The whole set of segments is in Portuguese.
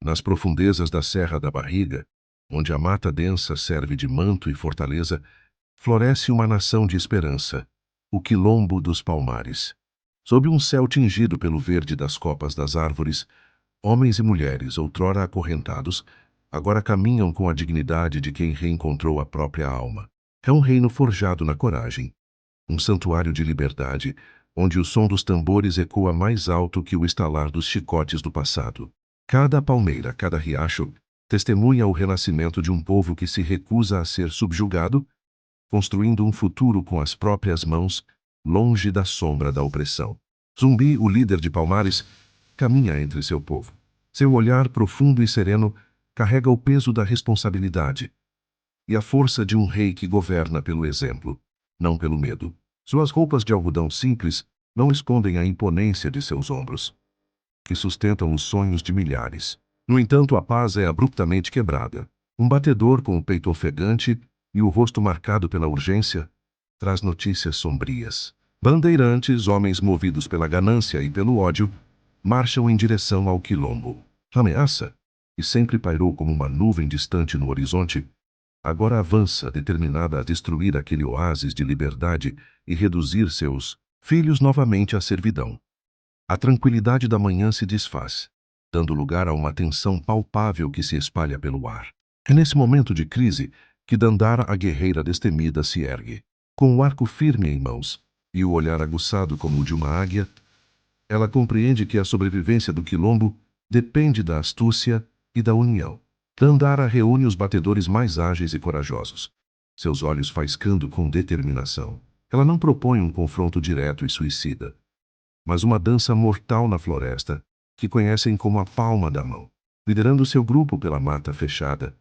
Nas profundezas da Serra da Barriga, onde a mata densa serve de manto e fortaleza, floresce uma nação de esperança, o Quilombo dos Palmares. Sob um céu tingido pelo verde das copas das árvores, homens e mulheres, outrora acorrentados, agora caminham com a dignidade de quem reencontrou a própria alma. É um reino forjado na coragem, um santuário de liberdade, onde o som dos tambores ecoa mais alto que o estalar dos chicotes do passado. Cada palmeira, cada riacho, testemunha o renascimento de um povo que se recusa a ser subjugado, construindo um futuro com as próprias mãos, longe da sombra da opressão. Zumbi, o líder de Palmares, caminha entre seu povo. Seu olhar profundo e sereno carrega o peso da responsabilidade e a força de um rei que governa pelo exemplo, não pelo medo. Suas roupas de algodão simples não escondem a imponência de seus ombros, que sustentam os sonhos de milhares. No entanto, a paz é abruptamente quebrada. Um batedor com o peito ofegante e o rosto marcado pela urgência traz notícias sombrias. Bandeirantes, homens movidos pela ganância e pelo ódio, marcham em direção ao Quilombo. A ameaça, que sempre pairou como uma nuvem distante no horizonte, agora avança determinada a destruir aquele oásis de liberdade e reduzir seus filhos novamente à servidão. A tranquilidade da manhã se desfaz, dando lugar a uma tensão palpável que se espalha pelo ar. É nesse momento de crise que Dandara, a guerreira destemida, se ergue. Com o arco firme em mãos e o olhar aguçado como o de uma águia, ela compreende que a sobrevivência do Quilombo depende da astúcia e da união. Dandara reúne os batedores mais ágeis e corajosos, seus olhos faiscando com determinação. Ela não propõe um confronto direto e suicida, mas uma dança mortal na floresta, que conhecem como a palma da mão. Liderando seu grupo pela mata fechada,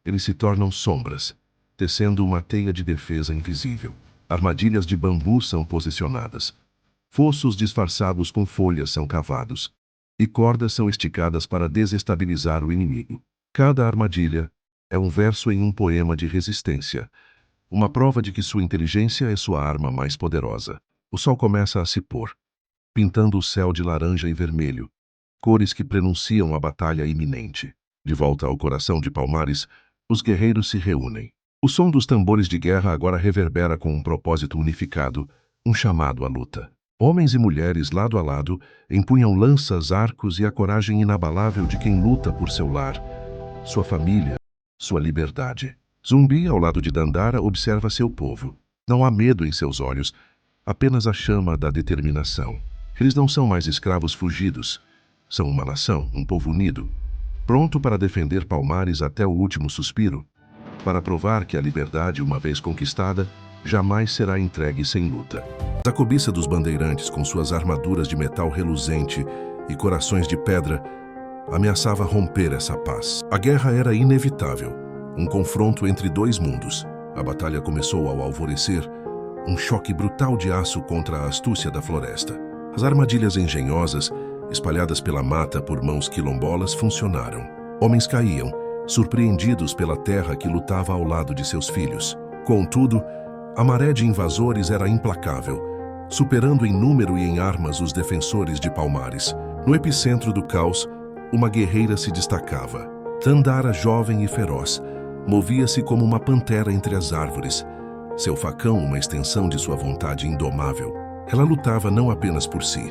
eles se tornam sombras, tecendo uma teia de defesa invisível. Armadilhas de bambu são posicionadas, fossos disfarçados com folhas são cavados, e cordas são esticadas para desestabilizar o inimigo. Cada armadilha é um verso em um poema de resistência, uma prova de que sua inteligência é sua arma mais poderosa. O sol começa a se pôr, pintando o céu de laranja e vermelho, cores que prenunciam a batalha iminente. De volta ao coração de Palmares, os guerreiros se reúnem. O som dos tambores de guerra agora reverbera com um propósito unificado, um chamado à luta. Homens e mulheres, lado a lado, empunham lanças, arcos e a coragem inabalável de quem luta por seu lar, sua família, sua liberdade. Zumbi, ao lado de Dandara, observa seu povo. Não há medo em seus olhos, apenas a chama da determinação. Eles não são mais escravos fugidos. São uma nação, um povo unido, pronto para defender Palmares até o último suspiro, para provar que a liberdade, uma vez conquistada, jamais será entregue sem luta. A cobiça dos bandeirantes, com suas armaduras de metal reluzente e corações de pedra, ameaçava romper essa paz. A guerra era inevitável, um confronto entre dois mundos. A batalha começou ao alvorecer, um choque brutal de aço contra a astúcia da floresta. As armadilhas engenhosas, espalhadas pela mata por mãos quilombolas, funcionaram. Homens caíam, surpreendidos pela terra que lutava ao lado de seus filhos. Contudo, a maré de invasores era implacável, superando em número e em armas os defensores de Palmares. No epicentro do caos, uma guerreira se destacava. Dandara, jovem e feroz, movia-se como uma pantera entre as árvores, seu facão uma extensão de sua vontade indomável. Ela lutava não apenas por si,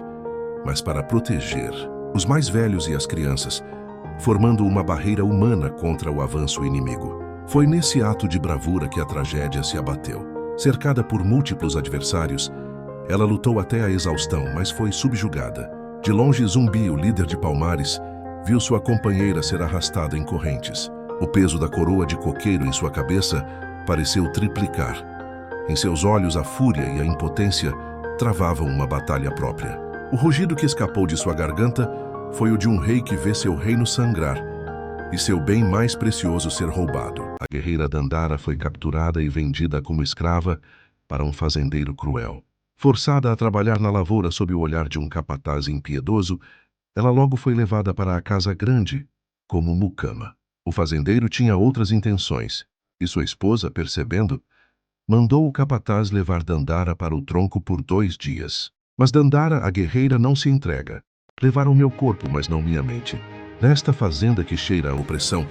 mas para proteger os mais velhos e as crianças, formando uma barreira humana contra o avanço inimigo. Foi nesse ato de bravura que a tragédia se abateu. Cercada por múltiplos adversários, ela lutou até a exaustão, mas foi subjugada. De longe, Zumbi, o líder de Palmares, viu sua companheira ser arrastada em correntes. O peso da coroa de coqueiro em sua cabeça pareceu triplicar. Em seus olhos, a fúria e a impotência travavam uma batalha própria. O rugido que escapou de sua garganta foi o de um rei que vê seu reino sangrar e seu bem mais precioso ser roubado. A guerreira Dandara foi capturada e vendida como escrava para um fazendeiro cruel. Forçada a trabalhar na lavoura sob o olhar de um capataz impiedoso, ela logo foi levada para a casa grande, como mucama. O fazendeiro tinha outras intenções, e sua esposa, percebendo, mandou o capataz levar Dandara para o tronco por 2 dias. Mas Dandara, a guerreira, não se entrega. Levaram meu corpo, mas não minha mente. Nesta fazenda que cheira a opressão,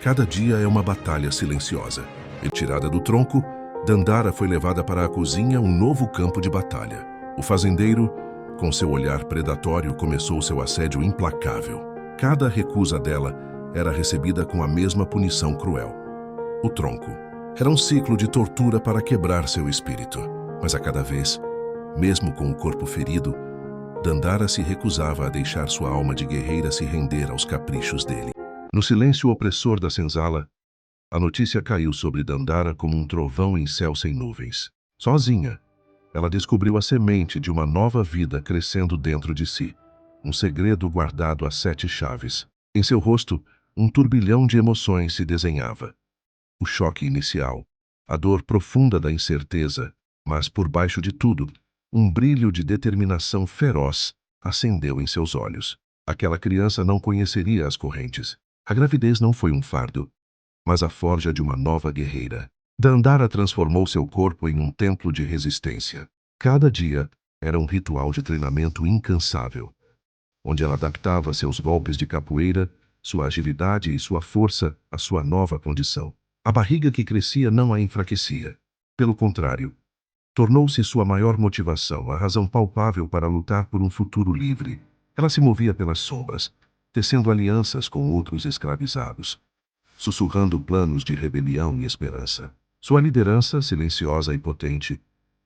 cada dia é uma batalha silenciosa. Retirada do tronco, Dandara foi levada para a cozinha, um novo campo de batalha. O fazendeiro, com seu olhar predatório, começou seu assédio implacável. Cada recusa dela era recebida com a mesma punição cruel. O tronco. Era um ciclo de tortura para quebrar seu espírito. Mas a cada vez, mesmo com o corpo ferido, Dandara se recusava a deixar sua alma de guerreira se render aos caprichos dele. No silêncio opressor da senzala, a notícia caiu sobre Dandara como um trovão em céu sem nuvens. Sozinha, ela descobriu a semente de uma nova vida crescendo dentro de si. Um segredo guardado a 7 chaves. Em seu rosto, um turbilhão de emoções se desenhava. O choque inicial, a dor profunda da incerteza, mas por baixo de tudo, um brilho de determinação feroz acendeu em seus olhos. Aquela criança não conheceria as correntes. A gravidez não foi um fardo, mas a forja de uma nova guerreira. Dandara transformou seu corpo em um templo de resistência. Cada dia era um ritual de treinamento incansável, onde ela adaptava seus golpes de capoeira, sua agilidade e sua força à sua nova condição. A barriga que crescia não a enfraquecia. Pelo contrário, tornou-se sua maior motivação, a razão palpável para lutar por um futuro livre. Ela se movia pelas sombras, tecendo alianças com outros escravizados, sussurrando planos de rebelião e esperança. Sua liderança, silenciosa e potente,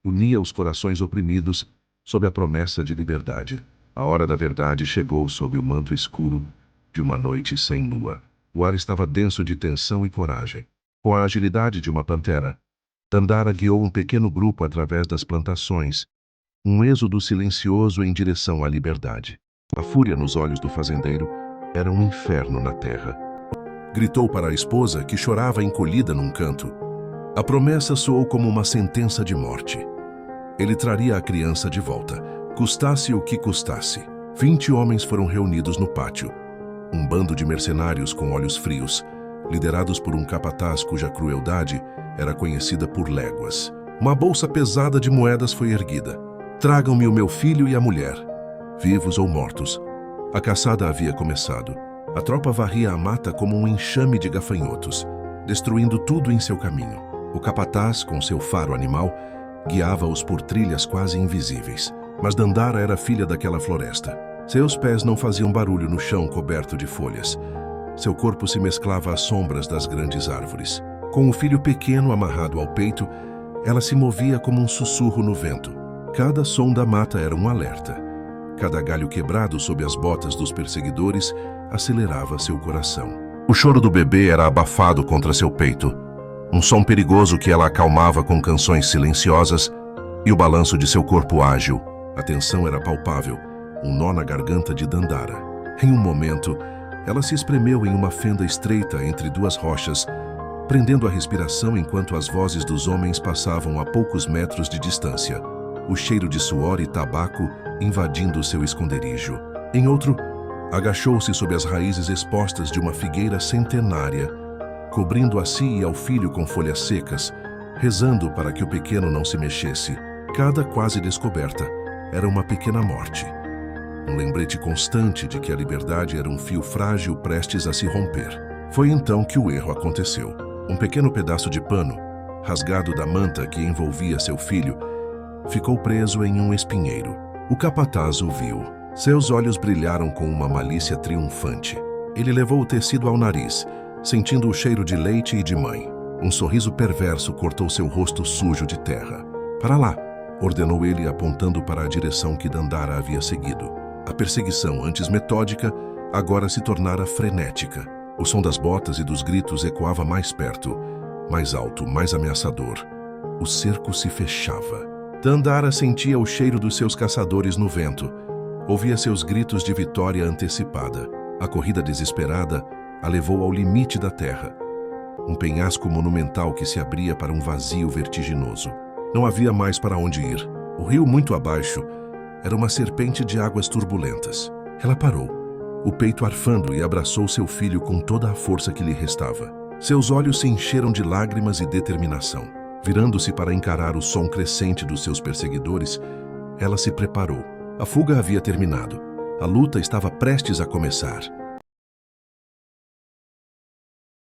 unia os corações oprimidos sob a promessa de liberdade. A hora da verdade chegou sob o manto escuro de uma noite sem lua. O ar estava denso de tensão e coragem. Com a agilidade de uma pantera, Dandara guiou um pequeno grupo através das plantações, um êxodo silencioso em direção à liberdade. A fúria nos olhos do fazendeiro era um inferno na terra. Gritou para a esposa, que chorava encolhida num canto. A promessa soou como uma sentença de morte. Ele traria a criança de volta, custasse o que custasse. 20 homens foram reunidos no pátio. Um bando de mercenários com olhos frios, liderados por um capataz cuja crueldade era conhecida por léguas. Uma bolsa pesada de moedas foi erguida. Tragam-me o meu filho e a mulher, vivos ou mortos. A caçada havia começado. A tropa varria a mata como um enxame de gafanhotos, destruindo tudo em seu caminho. O capataz, com seu faro animal, guiava-os por trilhas quase invisíveis. Mas Dandara era filha daquela floresta. Seus pés não faziam barulho no chão coberto de folhas. Seu corpo se mesclava às sombras das grandes árvores. Com o filho pequeno amarrado ao peito, ela se movia como um sussurro no vento. Cada som da mata era um alerta. Cada galho quebrado sob as botas dos perseguidores acelerava seu coração. O choro do bebê era abafado contra seu peito, um som perigoso que ela acalmava com canções silenciosas e o balanço de seu corpo ágil. A tensão era palpável, um nó na garganta de Dandara. Em um momento, ela se espremeu em uma fenda estreita entre duas rochas, prendendo a respiração enquanto as vozes dos homens passavam a poucos metros de distância, o cheiro de suor e tabaco invadindo seu esconderijo. Em outro, agachou-se sob as raízes expostas de uma figueira centenária, cobrindo a si e ao filho com folhas secas, rezando para que o pequeno não se mexesse. Cada quase descoberta era uma pequena morte. Um lembrete constante de que a liberdade era um fio frágil prestes a se romper. Foi então que o erro aconteceu. Um pequeno pedaço de pano, rasgado da manta que envolvia seu filho, ficou preso em um espinheiro. O capataz o viu. Seus olhos brilharam com uma malícia triunfante. Ele levou o tecido ao nariz, sentindo o cheiro de leite e de mãe. Um sorriso perverso cortou seu rosto sujo de terra. "Para lá", ordenou ele, apontando para a direção que Dandara havia seguido. A perseguição, antes metódica, agora se tornara frenética. O som das botas e dos gritos ecoava mais perto, mais alto, mais ameaçador. O cerco se fechava. Dandara sentia o cheiro dos seus caçadores no vento. Ouvia seus gritos de vitória antecipada. A corrida desesperada a levou ao limite da terra. Um penhasco monumental que se abria para um vazio vertiginoso. Não havia mais para onde ir. O rio muito abaixo era uma serpente de águas turbulentas. Ela parou, o peito arfando, e abraçou seu filho com toda a força que lhe restava. Seus olhos se encheram de lágrimas e determinação. Virando-se para encarar o som crescente dos seus perseguidores, ela se preparou. A fuga havia terminado. A luta estava prestes a começar.